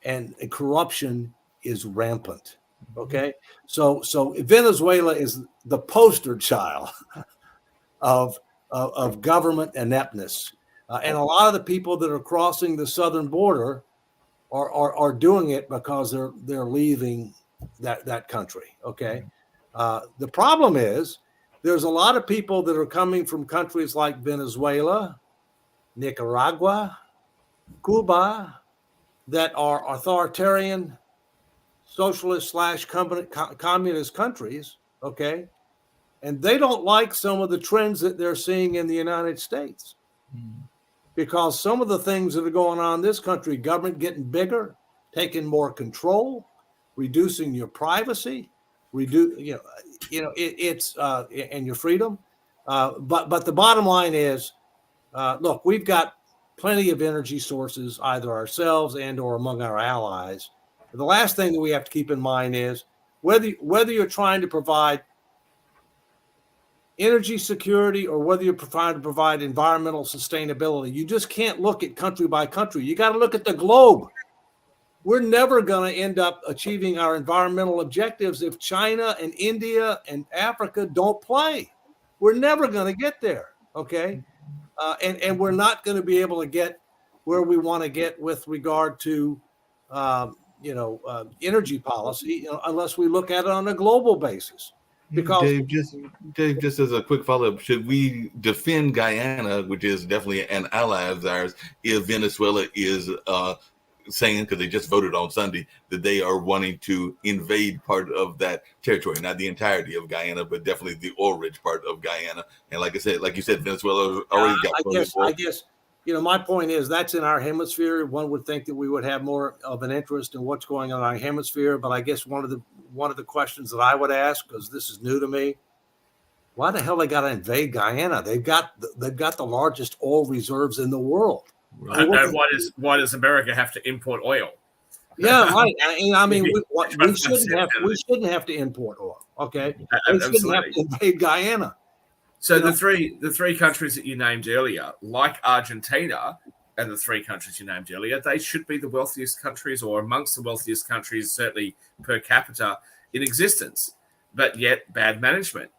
and corruption is rampant. Okay, so Venezuela is the poster child of government ineptness, and a lot of the people that are crossing the southern border are doing it because they're leaving that country. Okay, the problem is there's a lot of people that are coming from countries like Venezuela, Nicaragua, Cuba, that are authoritarian, socialist / communist countries. Okay, and they don't like some of the trends that they're seeing in the United States. Because some of the things that are going on in this country, government getting bigger, taking more control, reducing your privacy, it's and your freedom. But the bottom line is, look, we've got plenty of energy sources, either ourselves and or among our allies. But the last thing that we have to keep in mind is whether you're trying to provide energy security or whether you're trying to provide environmental sustainability, you just can't look at country by country. You got to look at the globe. We're never going to end up achieving our environmental objectives if China and India and Africa don't play. We're never going to get there, okay? And we're not going to be able to get where we want to get with regard to, energy policy unless we look at it on a global basis. Because Dave, just as a quick follow-up, should we defend Guyana, which is definitely an ally of ours, if Venezuela is saying, because they just voted on Sunday, that they are wanting to invade part of that territory, not the entirety of Guyana, but definitely the oil-rich part of Guyana? And like you said, Venezuela already got. I guess, my point is that's in our hemisphere. One would think that we would have more of an interest in what's going on in our hemisphere. But I guess one of the questions that I would ask, because this is new to me, why the hell they got to invade Guyana? They've got the largest oil reserves in the world. And why does America have to import oil? Yeah, right. I mean, we shouldn't have to import oil. Okay, we shouldn't have to invade Guyana. So the three countries that you named earlier, like Argentina and the three countries you named earlier, they should be the wealthiest countries or amongst the wealthiest countries, certainly per capita, in existence. But yet, bad management.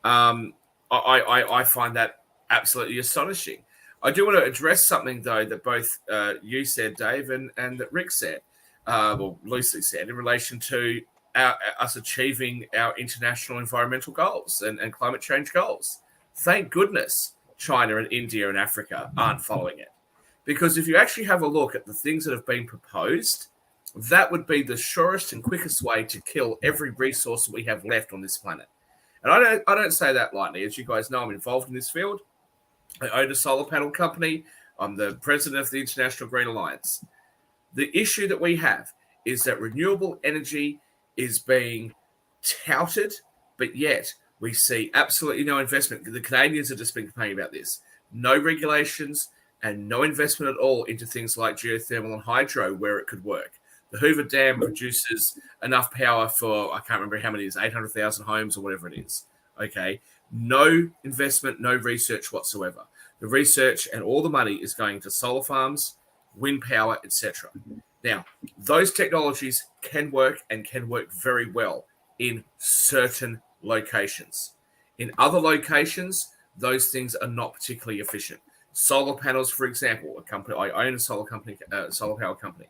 I find that absolutely astonishing. I do want to address something, though, that both you said, Dave, and that Rick said, well, loosely said, in relation to us achieving our international environmental goals and climate change goals. Thank goodness China and India and Africa aren't following it. Because if you actually have a look at the things that have been proposed, that would be the surest and quickest way to kill every resource that we have left on this planet. And I don't say that lightly. As you guys know, I'm involved in this field. I own a solar panel company. I'm the president of the International Green Alliance. The issue that we have is that renewable energy is being touted, but yet we see absolutely no investment. The Canadians have just been complaining about this. No regulations and no investment at all into things like geothermal and hydro where it could work. The Hoover Dam produces enough power for, I can't remember how many it is, 800,000 homes or whatever it is. Okay. No investment, no research whatsoever. The research and all the money is going to solar farms, wind power, etc. Now, those technologies can work and can work very well in certain locations. In other locations, those things are not particularly efficient. Solar panels, for example, I own a solar power company.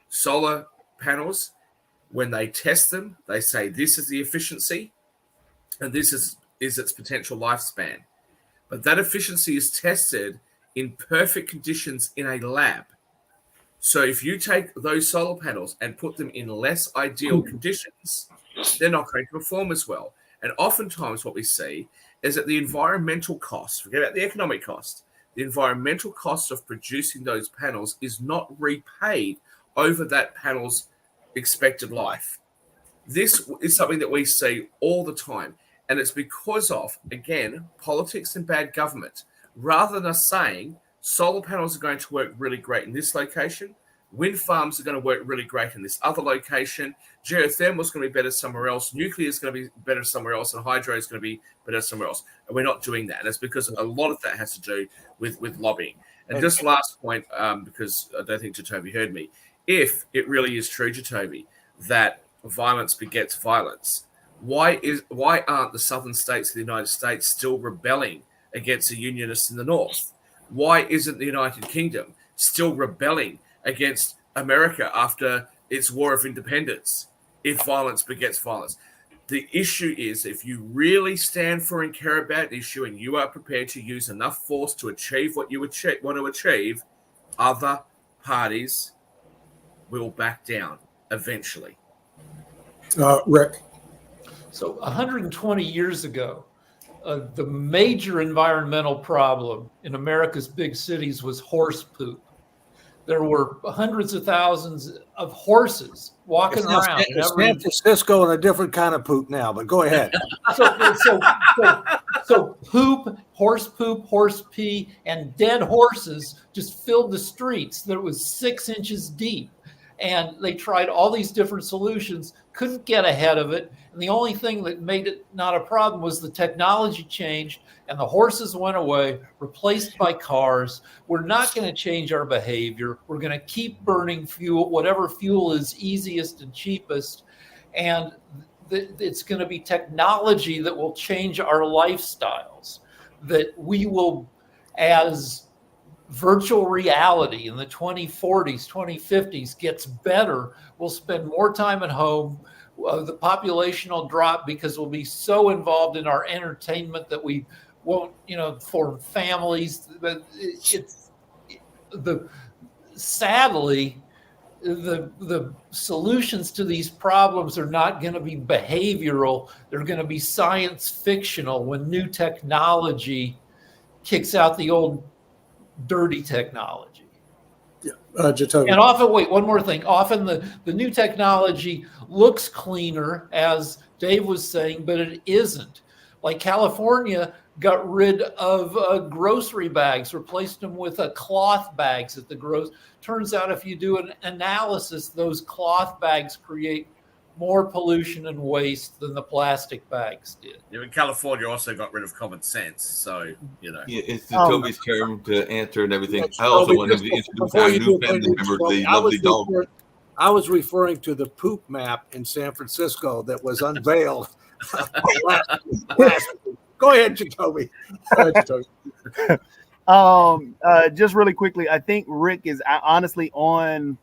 Solar panels, when they test them, they say this is the efficiency and this is its potential lifespan. But that efficiency is tested in perfect conditions in a lab. So if you take those solar panels and put them in less ideal conditions, they're not going to perform as well. And oftentimes what we see is that the environmental cost, forget about the economic cost, the environmental cost of producing those panels is not repaid over that panel's expected life. This is something that we see all the time. And it's because of, again, politics and bad government. Rather than us saying solar panels are going to work really great in this location, wind farms are going to work really great in this other location, geothermal is going to be better somewhere else, nuclear is going to be better somewhere else, and hydro is going to be better somewhere else. And we're not doing that. And it's because a lot of that has to do with lobbying. And just last point, because I don't think Jatovi heard me, if it really is true, Jatovi, that violence begets violence. Why aren't the southern states of the United States still rebelling against the Unionists in the North? Why isn't the United Kingdom still rebelling against America after its War of Independence? If violence begets violence. The issue is, if you really stand for and care about an issue and you are prepared to use enough force to achieve what you want to achieve, other parties will back down eventually. Rick. So 120 years ago, the major environmental problem in America's big cities was horse poop. There were hundreds of thousands of horses walking around. San Francisco and a different kind of poop now, but go ahead. So poop, horse pee, and dead horses just filled the streets. That was 6 inches deep. And they tried all these different solutions, couldn't get ahead of it. And the only thing that made it not a problem was the technology changed and the horses went away, replaced by cars. We're not going to change our behavior. We're going to keep burning fuel, whatever fuel is easiest and cheapest. And it's going to be technology that will change our lifestyles, that we will, as virtual reality in the 2040s, 2050s gets better, we'll spend more time at home. The population will drop because we'll be so involved in our entertainment that we won't, form families. But sadly, the solutions to these problems are not going to be behavioral. They're going to be science fictional when new technology kicks out the old dirty technology. Jacoby. And often, one more thing. Often the new technology looks cleaner, as Dave was saying, but it isn't. Like California got rid of grocery bags, replaced them with cloth bags at the Turns out if you do an analysis, those cloth bags create more pollution and waste than the plastic bags did. Yeah, in California also got rid of common sense, so Yeah, it's Toby's term to answer and everything. I also want him to introduce our new family member, the lovely dog. I was referring to the poop map in San Francisco that was unveiled last week. Go ahead, Jacoby. Just really quickly, I think Rick is honestly on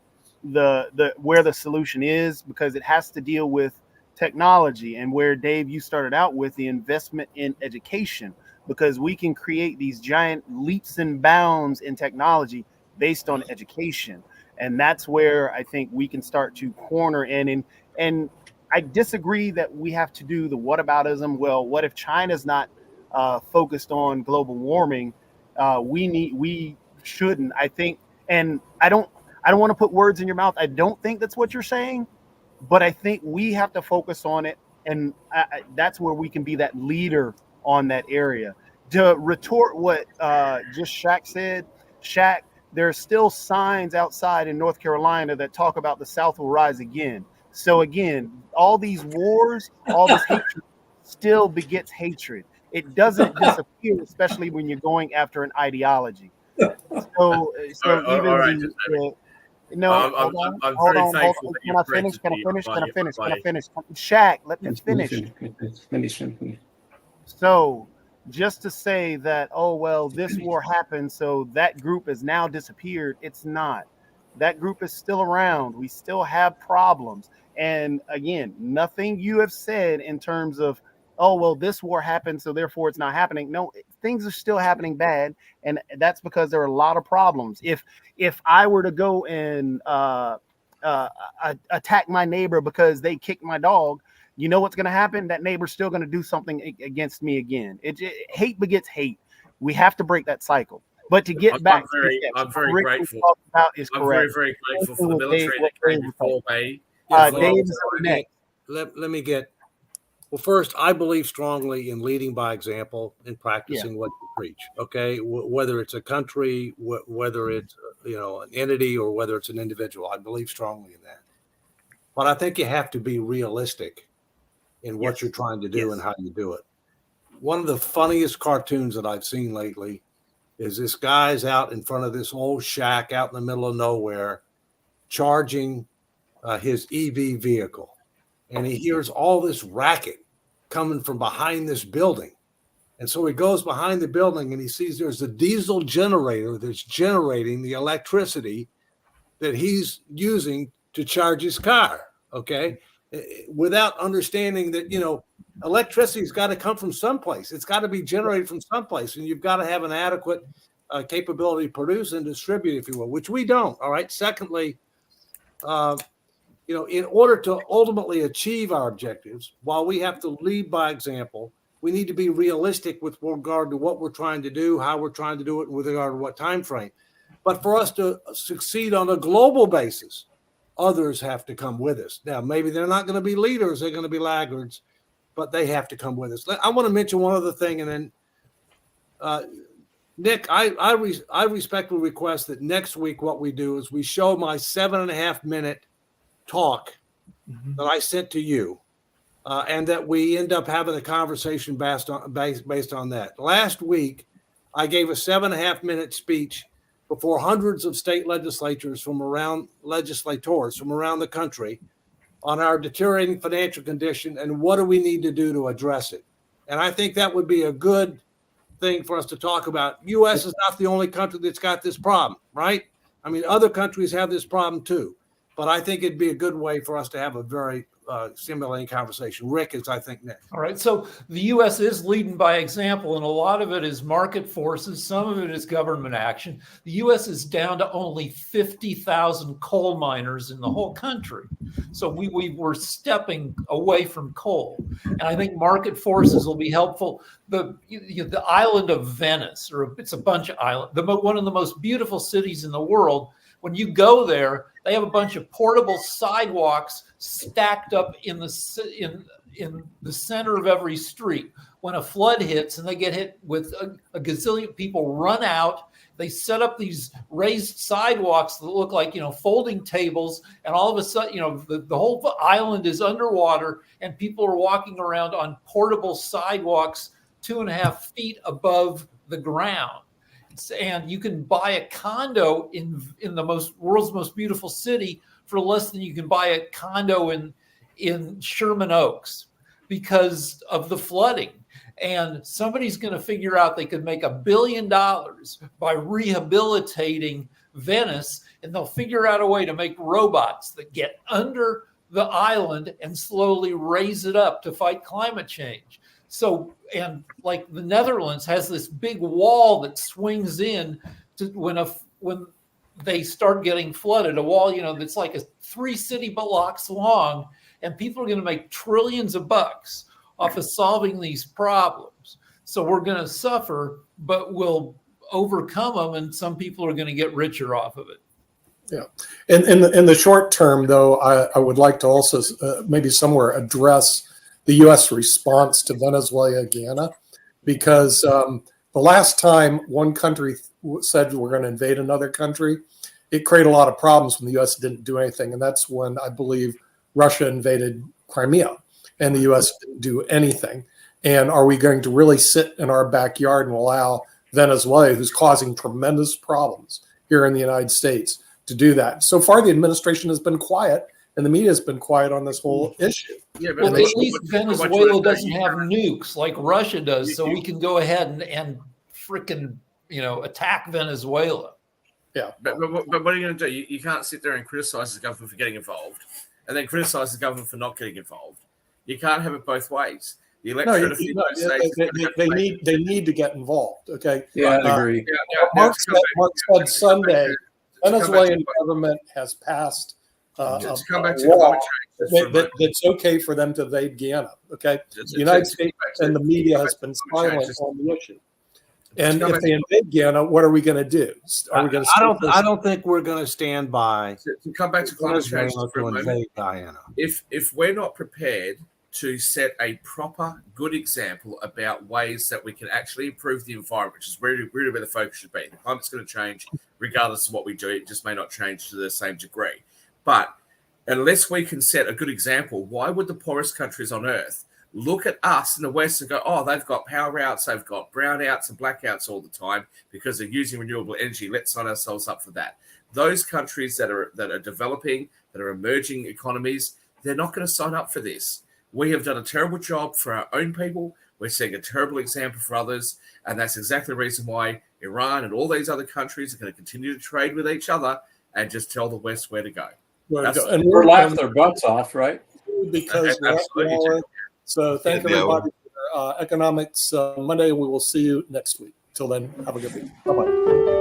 the where the solution is, because it has to deal with technology, and where, Dave, you started out with the investment in education, because we can create these giant leaps and bounds in technology based on education. And that's where I think we can start to corner in. And I disagree that we have to do the whataboutism. Well, what if China's not focused on global warming? We shouldn't, I think. And I don't want to put words in your mouth. I don't think that's what you're saying, but I think we have to focus on it. And that's where we can be that leader on that area. To retort what just Shaq said, Shaq, there are still signs outside in North Carolina that talk about the South will rise again. So again, all these wars, all this hatred still begets hatred. It doesn't disappear, especially when you're going after an ideology. So even hold on. Can I finish? Shaq, let me finish. So just to say that, oh, well, this war happened, so that group has now disappeared. It's not. That group is still around. We still have problems. And again, nothing you have said in terms of, oh, well, this war happened, so therefore it's not happening. No, things are still happening bad. And that's because there are a lot of problems. If I were to go and attack my neighbor because they kicked my dog, you know what's going to happen? That neighbor's still going to do something against me again. Hate begets hate. We have to break that cycle. But to get back, I'm very grateful. I'm very grateful for the military that came before me. Let me get. Well, first, I believe strongly in leading by example and practicing what you preach. Okay, whether it's a country, whether it's an entity, or whether it's an individual, I believe strongly in that. But I think you have to be realistic in what you're trying to do and how you do it. One of the funniest cartoons that I've seen lately is this guy's out in front of this old shack out in the middle of nowhere, charging his EV vehicle. and he hears all this racket coming from behind this building. And so he goes behind the building and he sees there's a diesel generator that's generating the electricity that he's using to charge his car. Okay. Without understanding that, electricity's got to come from someplace. It's got to be generated from someplace. And you've got to have an adequate capability to produce and distribute, if you will, which we don't. All right. Secondly, in order to ultimately achieve our objectives, while we have to lead by example, we need to be realistic with regard to what we're trying to do, how we're trying to do it, and with regard to what time frame. But for us to succeed on a global basis, others have to come with us. Now, maybe they're not going to be leaders, they're going to be laggards, but they have to come with us. I want to mention one other thing, and then Nick, I respectfully request that next week what we do is we show my 7.5-minute talk that I sent to you. And that we end up having a conversation based on that. Last week, I gave a 7.5-minute speech before hundreds of state legislators from around the country on our deteriorating financial condition and what do we need to do to address it. And I think that would be a good thing for us to talk about. U.S. is not the only country that's got this problem, right? I mean, other countries have this problem too. But I think it'd be a good way for us to have a very stimulating conversation. Rick is, I think, next. All right. So the U.S. is leading by example, and a lot of it is market forces. Some of it is government action. The U.S. is down to only 50,000 coal miners in the whole country. So we're stepping away from coal. And I think market forces will be helpful. The island of Venice, or it's a bunch of islands, one of the most beautiful cities in the world. When you go there, they have a bunch of portable sidewalks stacked up in the center of every street. When a flood hits and they get hit with a gazillion people run out, they set up these raised sidewalks that look like, folding tables. And all of a sudden, the whole island is underwater and people are walking around on portable sidewalks 2.5 feet above the ground. And you can buy a condo in the world's most beautiful city for less than you can buy a condo in Sherman Oaks because of the flooding. And somebody's going to figure out they could make $1 billion by rehabilitating Venice, and they'll figure out a way to make robots that get under the island and slowly raise it up to fight climate change. So, and like the Netherlands has this big wall that swings in to when they start getting flooded, a wall, that's like 3 city blocks long, and people are going to make trillions of bucks off of solving these problems. So we're going to suffer, but we'll overcome them, and some people are going to get richer off of it. Yeah. And in the short term, though, I would like to also maybe somewhere address the U.S. response to Venezuela-Guyana, because the last time one country said we're going to invade another country, it created a lot of problems when the U.S. didn't do anything. And that's when I believe Russia invaded Crimea and the U.S. didn't do anything. And are we going to really sit in our backyard and allow Venezuela, who's causing tremendous problems here in the United States, to do that? So far, the administration has been quiet, and the media has been quiet on this whole issue. Yeah, but at least Venezuela doesn't have nukes like Russia does, so we can go ahead and frickin' attack Venezuela. Yeah, but what are you going to do? You can't sit there and criticize the government for getting involved, and then criticize the government for not getting involved. You can't have it both ways. The electorate of the United States, they need to get involved. Okay. Yeah, I agree. Mark said Sunday, Venezuelan government has passed to come back to climate change. It's okay for them to invade Guyana. Okay, the United States and the media has been silent on the issue. And if they invade Guyana, what are we going to do? Are we going to? I don't think we're going to stand by. To come back to climate change to invade Guyana. If we're not prepared to set a proper, good example about ways that we can actually improve the environment, which is really where the focus should be. The climate's going to change regardless of what we do. It just may not change to the same degree. But unless we can set a good example, why would the poorest countries on earth look at us in the West and go, oh, they've got power outs, they've got brownouts and blackouts all the time because they're using renewable energy. Let's sign ourselves up for that. Those countries that are developing, that are emerging economies, they're not going to sign up for this. We have done a terrible job for our own people. We're setting a terrible example for others. And that's exactly the reason why Iran and all these other countries are going to continue to trade with each other and just tell the West where to go. And We're laughing their butts off, right? Because we're at the hour. So thank everybody for Economics Monday. We will see you next week. Till then, have a good week. Bye-bye.